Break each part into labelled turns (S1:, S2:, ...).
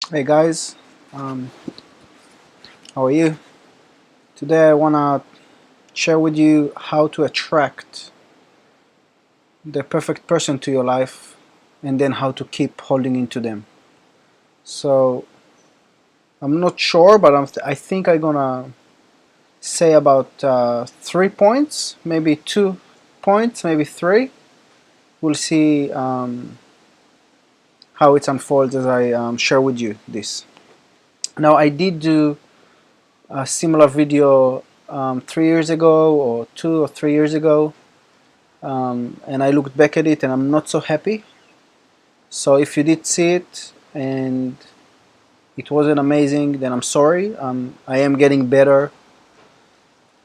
S1: Hey guys, um, how are you? Today I wanna share with you how to attract the perfect person to your life and then how to keep holding into them. So I'm not sure, but I think I'm gonna say about 3 points, maybe 2 points, maybe three. We'll see how it unfolds as I share with you this. Now I did do a similar video 3 years ago or 2 or 3 years ago, and I looked back at it and I'm not so happy. So if you did see it and it wasn't amazing, then I'm sorry. I am getting better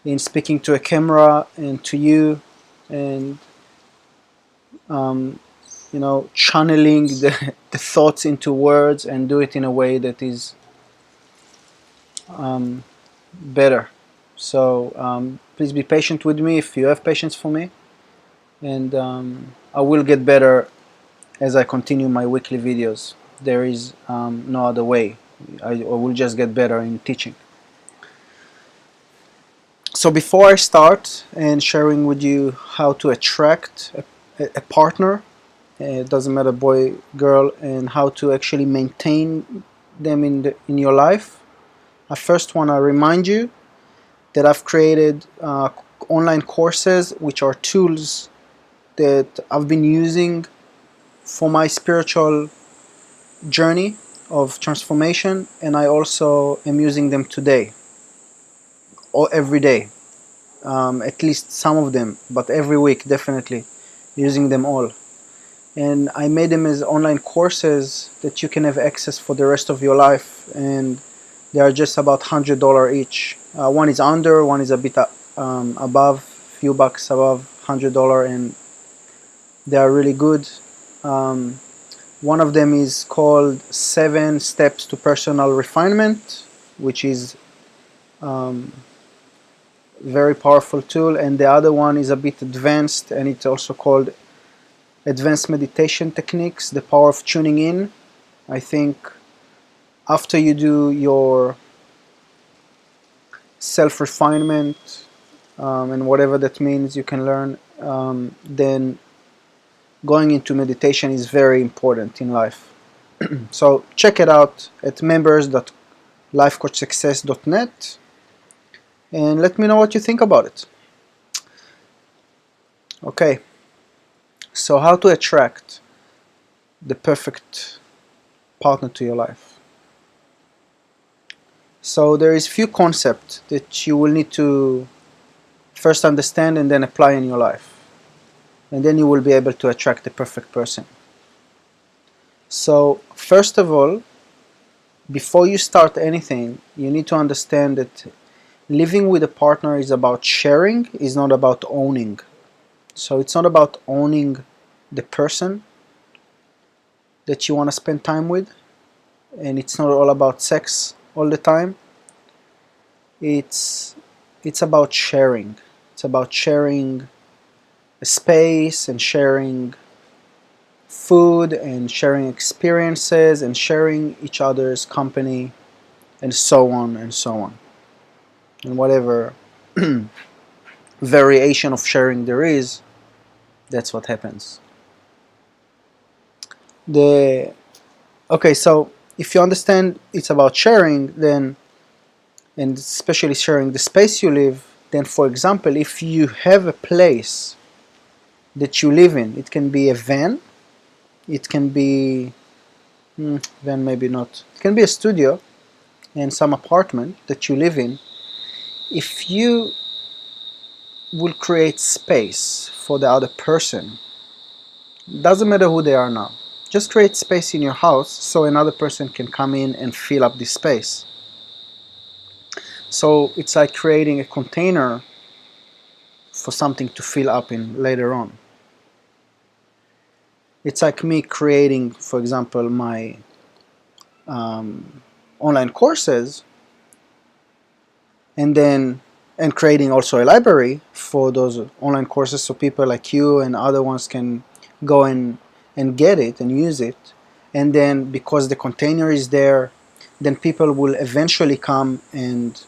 S1: in speaking to a camera and to you, and um, channeling the thoughts into words and do it in a way that is um, better. So please be patient with me if you have patience for me, and I will get better as I continue my weekly videos. There is no other way. I will just get better in teaching. So before I start and sharing with you how to attract a partner, it doesn't matter boy, girl, and how to actually maintain them in your life, I first want to remind you that I've created online courses which are tools that I've been using for my spiritual journey of transformation, and I also am using them today or every day, at least some of them, but every week definitely using them all. And I made them as online courses that you can have access for the rest of your life, and they are just about $100 each. One is under, one is a bit above, few bucks above $100, and they are really good. One of them is called 7 Steps to Personal Refinement, which is very powerful tool, and the other one is a bit advanced, and it's also called Advanced Meditation Techniques, the Power of Tuning In. I think after you do your self-refinement, and whatever that means you can learn, then going into meditation is very important in life. So check it out at members.lifecoachsuccess.net and let me know what you think about it. Okay, so how to attract the perfect partner to your life. So there is few concepts that you will need to first understand and then apply in your life, and then you will be able to attract the perfect person. So first of all, before you start anything, you need to understand that living with a partner is about sharing, is not about owning. So it's not about owning the person that you want to spend time with, and it's not all about sex all the time. It's about sharing. It's about sharing a space and sharing food and sharing experiences and sharing each other's company and so on and so on. And whatever variation of sharing there is, that's what happens. Okay, so if you understand it's about sharing, then, and especially sharing the space you live, then for example, if you have a place that you live in, it can be a van, it can be, van maybe not, it can be a studio and some apartment that you live in. If you will create space for the other person, doesn't matter who they are now, just create space in your house so another person can come in and fill up this space. So it's like creating a container for something to fill up in later on. It's like me creating, for example, my online courses, and creating also a library for those online courses so people like you and other ones can go and get it and use it. and then because the container is there, then people will eventually come and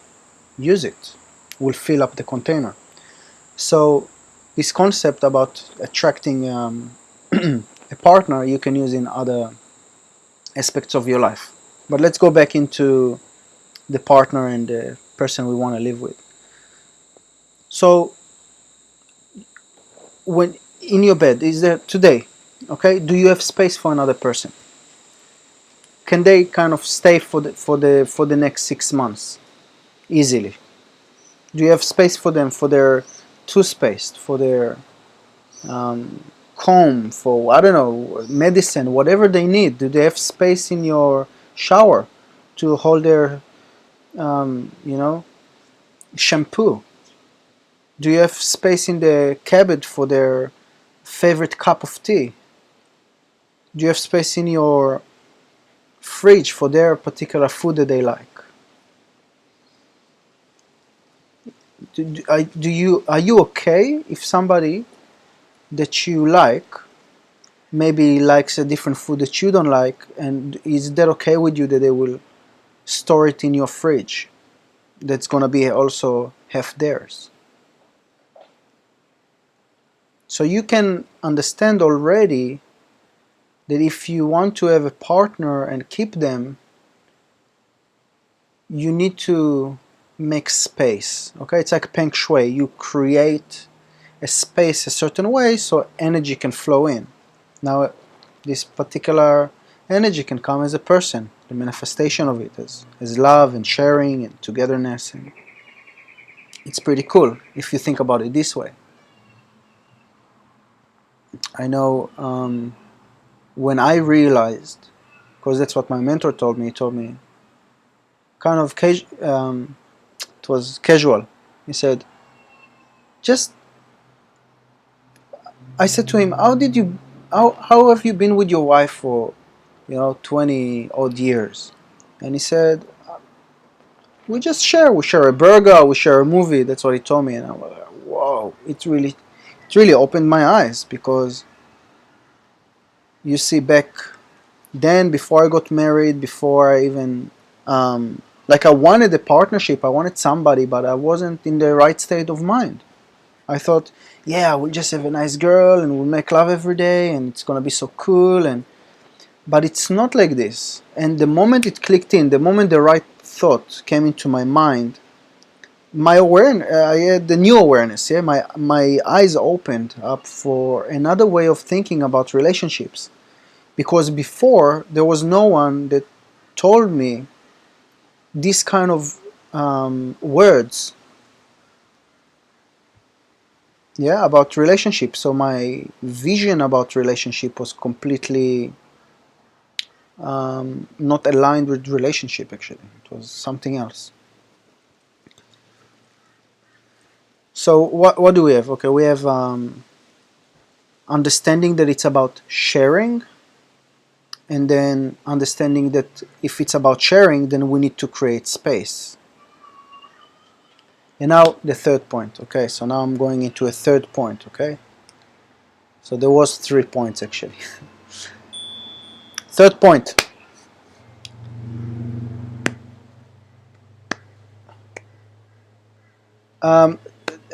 S1: use it, will fill up the container. So this concept about attracting a partner you can use in other aspects of your life. But let's go back into the partner and the person we want to live with. So when in your bed, is there today, okay, do you have space for another person? Can they kind of stay for the next 6 months easily? Do you have space for them, for their toothpaste, for their comb, for I don't know, medicine, whatever they need? Do they have space in your shower to hold their shampoo? Do you have space in the cabinet for their favorite cup of tea? Do you have space in your fridge for their particular food that they like? Are you okay if somebody that you like maybe likes a different food that you don't like, and is that okay with you that they will store it in your fridge that's gonna be also half theirs? So you can understand already that if you want to have a partner and keep them, you need to make space. Okay, it's like feng shui. You create a space a certain way so energy can flow in. Now, this particular energy can come as a person, the manifestation of it as love and sharing and togetherness. And it's pretty cool if you think about it this way. I know when I realized, because that's what my mentor told me, he told me kind of it was casual. He said, just, I said to him, how have you been with your wife for 20 odd years? And he said, we share a burger, we share a movie. That's what he told me. And I was like, whoa, it really opened my eyes, because you see, back then, before I got married, before I even like, I wanted a partnership, I wanted somebody, but I wasn't in the right state of mind. I thought, yeah, we'll just have a nice girl and we'll make love every day and it's gonna be so cool, but it's not like this. And the moment it clicked in, the moment the right thought came into my mind, my awareness, I had the new awareness. Yeah, my eyes opened up for another way of thinking about relationships, because before there was no one that told me this kind of words, yeah, about relationships. So my vision about relationship was completely not aligned with relationship. Actually, it was something else. So what do we have? Okay, we have understanding that it's about sharing, and then understanding that if it's about sharing, then we need to create space. And now the third point. Okay, so now I'm going into a third point. Okay, so there was 3 points actually. Third point.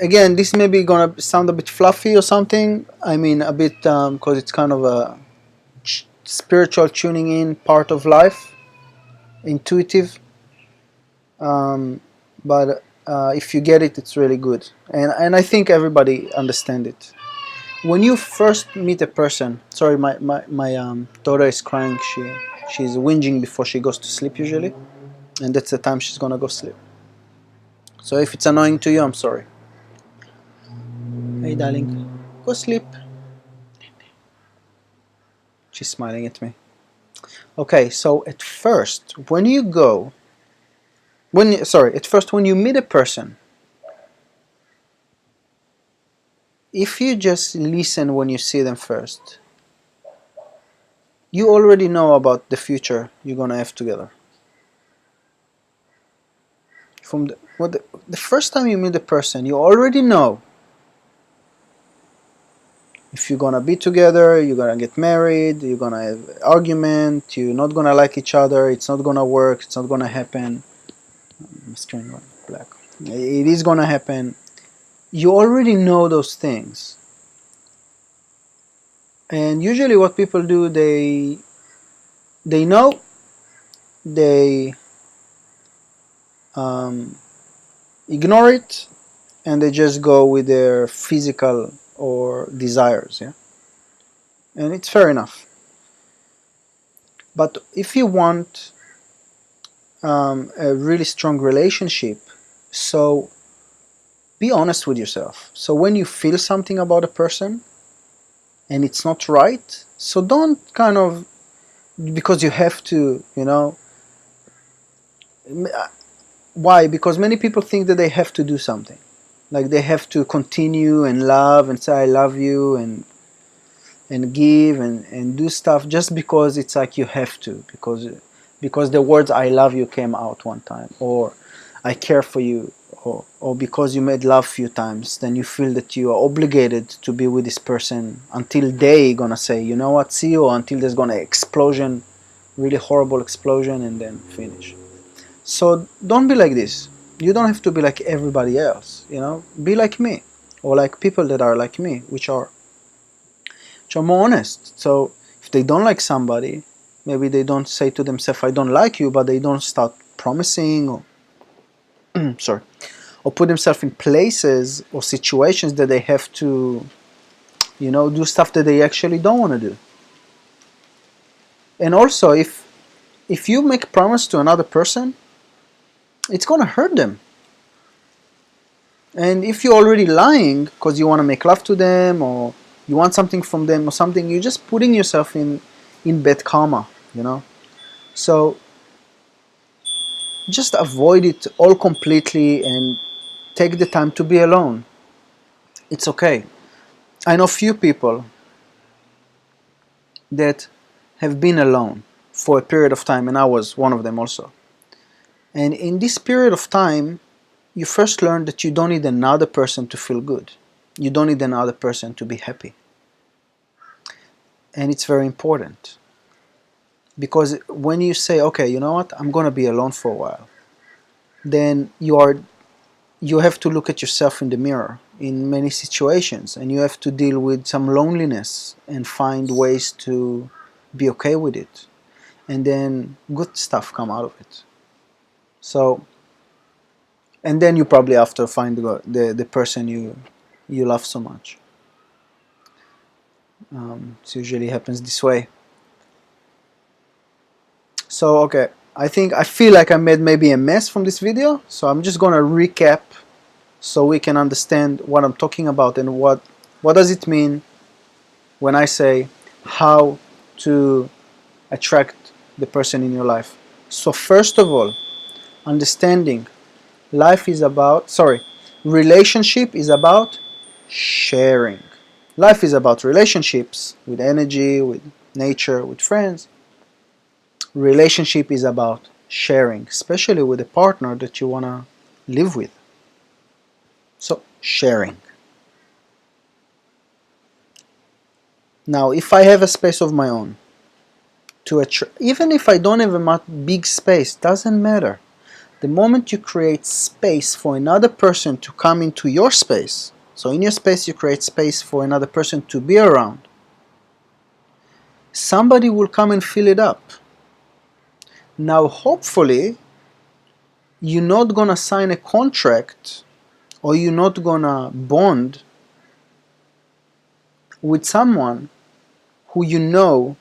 S1: Again, this may be gonna sound a bit fluffy or something. I mean, a bit because it's kind of a spiritual tuning in part of life, intuitive. But if you get it, it's really good, and I think everybody understands it. When you first meet a person, sorry, my daughter is crying. She's whinging before she goes to sleep usually, and that's the time she's gonna go sleep. So if it's annoying to you, I'm sorry. Hey darling, go sleep. She's smiling at me. Okay, so at first when you meet a person, if you just listen when you see them first, you already know about the future you're gonna have together. From the first time you meet a person, you already know If you're gonna be together, you're gonna get married, you're gonna have argument, you're not gonna like each other, it's not gonna work, it's not gonna happen. Screen white, black. It is gonna happen. You already know those things. And usually what people do, they know, they um, ignore it, and they just go with their physical or desires, yeah? And it's fair enough. But if you want a really strong relationship, so be honest with yourself. So when you feel something about a person and it's not right, so don't kind of, because you have to, why? Because many people think that they have to do something. Like they have to continue and love and say I love you and give and do stuff just because it's like you have to, because the words I love you came out one time, or I care for you, or because you made love a few times, then you feel that you are obligated to be with this person until they gonna say, you know what, see you, or until there's gonna explosion, really horrible explosion, and then finish. So don't be like this. You don't have to be like everybody else, be like me, or like people that are like me, which are more honest. So if they don't like somebody, maybe they don't say to themselves I don't like you, but they don't start promising or sorry, or put themselves in places or situations that they have to do stuff that they actually don't want to do. And also, if you make promise to another person, it's gonna hurt them. And if you're already lying because you want to make love to them, or you want something from them or something, you're just putting yourself in bad karma, So just avoid it all completely and take the time to be alone. It's okay. I know few people that have been alone for a period of time, and I was one of them also. And in this period of time, you first learn that you don't need another person to feel good. You don't need another person to be happy. And it's very important. Because when you say, okay, you know what, I'm going to be alone for a while, then you have to look at yourself in the mirror in many situations, and you have to deal with some loneliness and find ways to be okay with it. And then good stuff come out of it. So, and then you probably after find the person you love so much. It usually happens this way. So, okay, I feel like I made maybe a mess from this video, so I'm just gonna recap so we can understand what I'm talking about and what does it mean when I say how to attract the person in your life. So first of all, understanding relationship is about sharing. Life is about relationships with energy, with nature, with friends. Relationship is about sharing, especially with a partner that you want to live with. So, sharing. Now, if I have a space of my own, even if I don't have a big space, doesn't matter. The moment you create space for another person to come into your space, so in your space you create space for another person to be around, somebody will come and fill it up. Now, hopefully, you're not gonna sign a contract or you're not gonna bond with someone who you know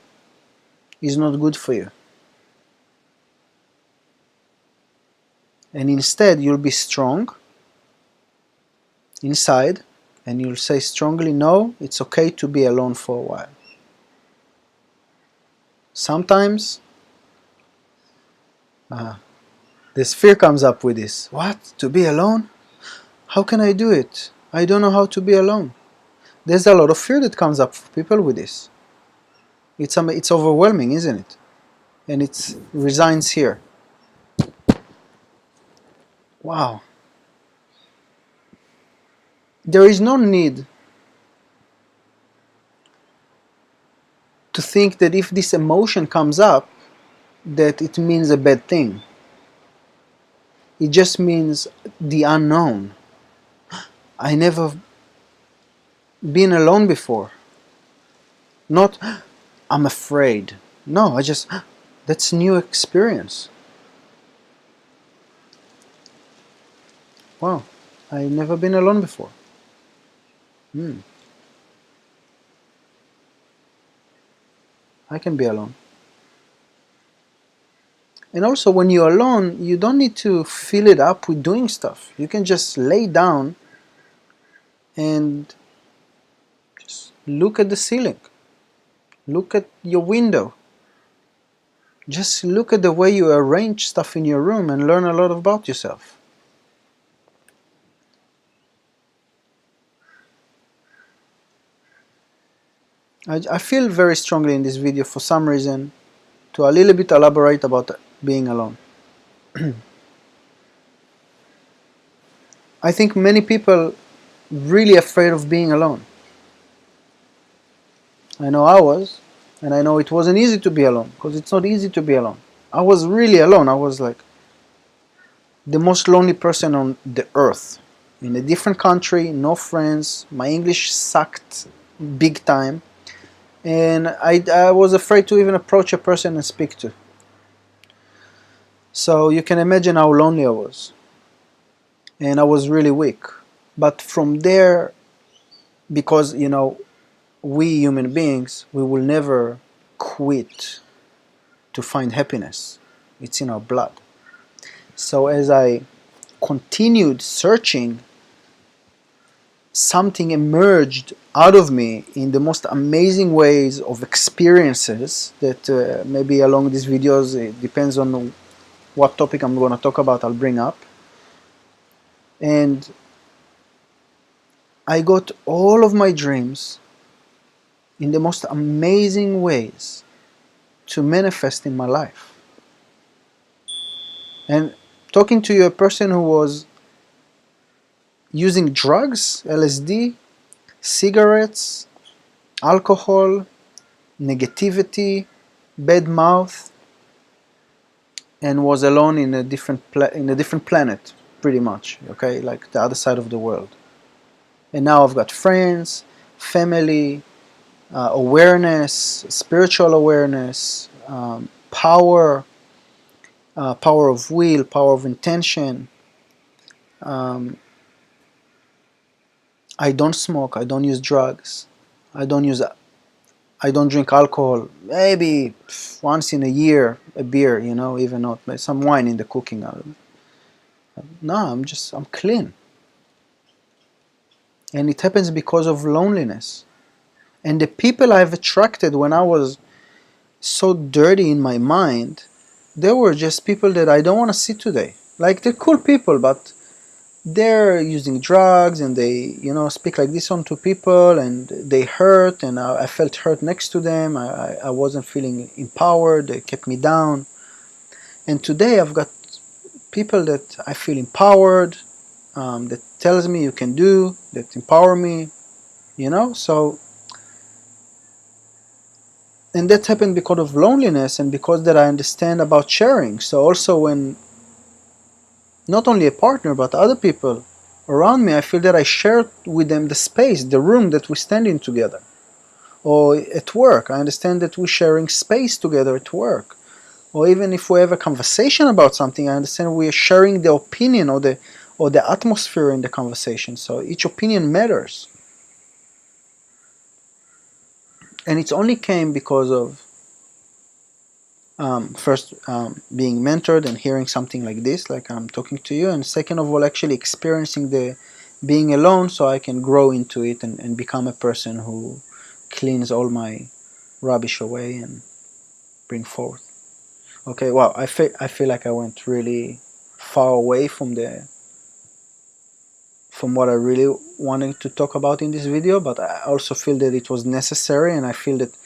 S1: is not good for you. And instead, you'll be strong inside and you'll say strongly, no, it's okay to be alone for a while. Sometimes this fear comes up with this. What? To be alone? How can I do it? I don't know how to be alone. There's a lot of fear that comes up for people with this. It's overwhelming, isn't it? And it resides here. Wow. There is no need to think that if this emotion comes up, that it means a bad thing. It just means the unknown. I never been alone before. Not, I'm afraid. No, that's new experience. Wow, I never been alone before. I can be alone. And also, when you're alone, you don't need to fill it up with doing stuff. You can just lay down and just look at the ceiling. Look at your window. Just look at the way you arrange stuff in your room and learn a lot about yourself. I feel very strongly in this video for some reason to a little bit elaborate about being alone. I think many people really afraid of being alone. I know I was, and I know it wasn't easy to be alone, because it's not easy to be alone. I was really alone. I was like the most lonely person on the earth. In a different country, no friends, my English sucked big time, and I was afraid to even approach a person and speak to. So you can imagine how lonely I was. And I was really weak. But from there, because, you know, we human beings, we will never quit to find happiness. It's in our blood. So as I continued searching, something emerged out of me in the most amazing ways of experiences that maybe along these videos, it depends on what topic I'm going to talk about, I'll bring up. And I got all of my dreams in the most amazing ways to manifest in my life. And talking to you, a person who was using drugs, LSD, cigarettes, alcohol, negativity, bad mouth, and was alone in a different planet, pretty much, okay, like the other side of the world. And now I've got friends, family, awareness, spiritual awareness, power, power of will, power of intention. I don't smoke, I don't use drugs, I don't drink alcohol, maybe once in a year, a beer, you know, even not, some wine in the cooking. No, I'm clean. And it happens because of loneliness. And the people I've attracted when I was so dirty in my mind, they were just people that I don't want to see today. Like, they're cool people, but they're using drugs and they, you know, speak like this onto people and they hurt, and I felt hurt next to them. I wasn't feeling empowered. They kept me down. And today I've got people that I feel empowered, that tells me you can do, that empower me, you know. So, and that happened because of loneliness and because that I understand about sharing. So also when not only a partner but other people around me, I feel that I share with them the space, the room that we stand in together. Or at work, I understand that we're sharing space together at work. Or even if we have a conversation about something, I understand we are sharing the opinion or the atmosphere in the conversation. So each opinion matters. And it only came because of first being mentored and hearing something like this, like I'm talking to you, and second of all actually experiencing the being alone, so I can grow into it and become a person who cleans all my rubbish away and bring forth. Okay, wow, I feel like I went really far away from what I really wanted to talk about in this video, but I also feel that it was necessary, and I feel that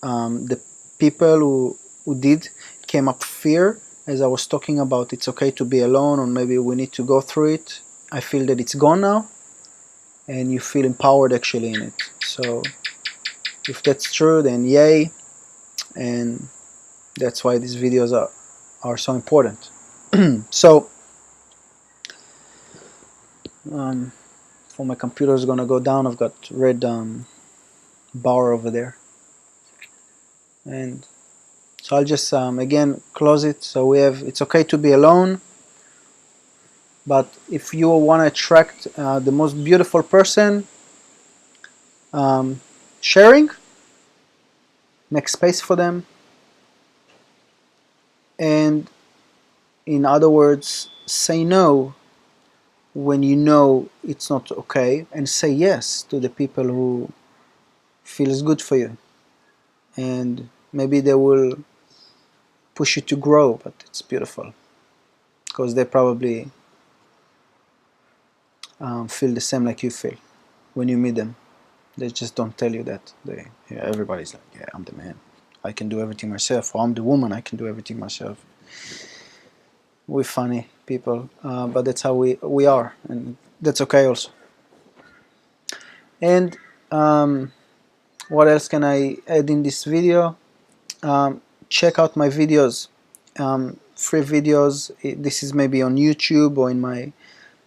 S1: the people who did came up fear as I was talking about it's okay to be alone, or maybe we need to go through it. I feel that it's gone now, and you feel empowered actually in it. So If that's true, then yay, and that's why these videos are so important. So for my computer is gonna go down, I've got red bar over there, and so I'll just again close it. So we have, it's okay to be alone, but if you want to attract the most beautiful person, sharing, make space for them, and in other words, say no when you know it's not okay, and say yes to the people who feels good for you, and maybe they will push you to grow. But it's beautiful because they probably feel the same like you feel when you meet them. They just don't tell you that. Everybody's like, yeah, I'm the man, I can do everything myself, or I'm the woman, I can do everything myself. We're funny people, but that's how we are, and that's okay also. And what else can I add in this video? Check out my videos, free videos. This is maybe on YouTube or in my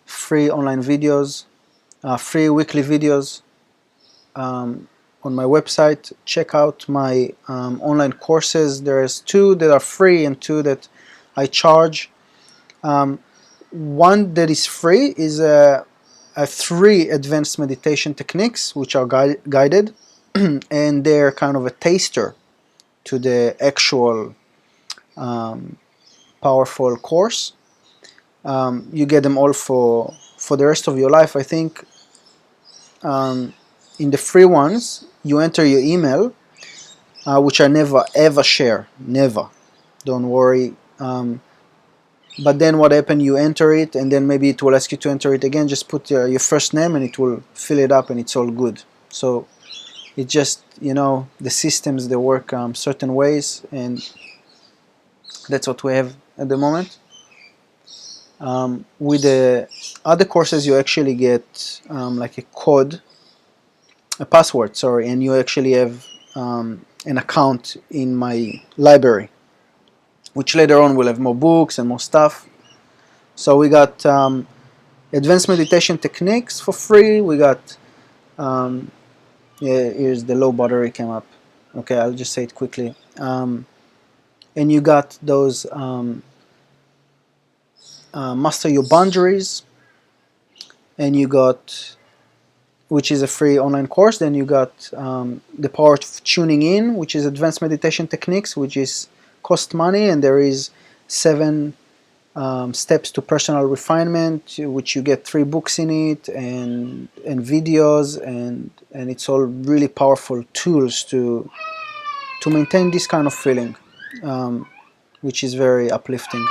S1: free online videos, free weekly videos on my website. Check out my online courses. There's 2 that are free and 2 that I charge. One that is free is a 3 advanced meditation techniques, which are guided, and they're kind of a taster to the actual powerful course. You get them all for the rest of your life. I think in the free ones, you enter your email, which I never ever share, never. Don't worry. But then what happens, you enter it, and then maybe it will ask you to enter it again. Just put your first name and it will fill it up, and it's all good. So it just, the systems, they work certain ways, and that's what we have at the moment. With the other courses, you actually get like a code, a password, sorry, and you actually have an account in my library, which later on will have more books and more stuff. So we got advanced meditation techniques for free. We got, yeah, here's the low battery came up. Okay, I'll just say it quickly. And you got those master your boundaries, and you got, which is a free online course. Then you got the power of tuning in, which is advanced meditation techniques, which is cost money, and there is 7 steps to personal refinement, which you get 3 books in it, and videos, and it's all really powerful tools to maintain this kind of feeling, which is very uplifting.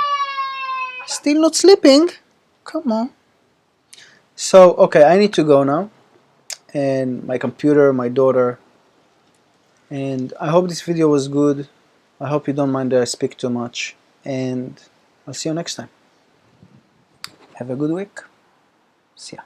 S1: Still not sleeping? Come on. So okay, I need to go now, and my computer, my daughter, and I hope this video was good. I hope you don't mind that I speak too much, and I'll see you next time. Have a good week. See ya.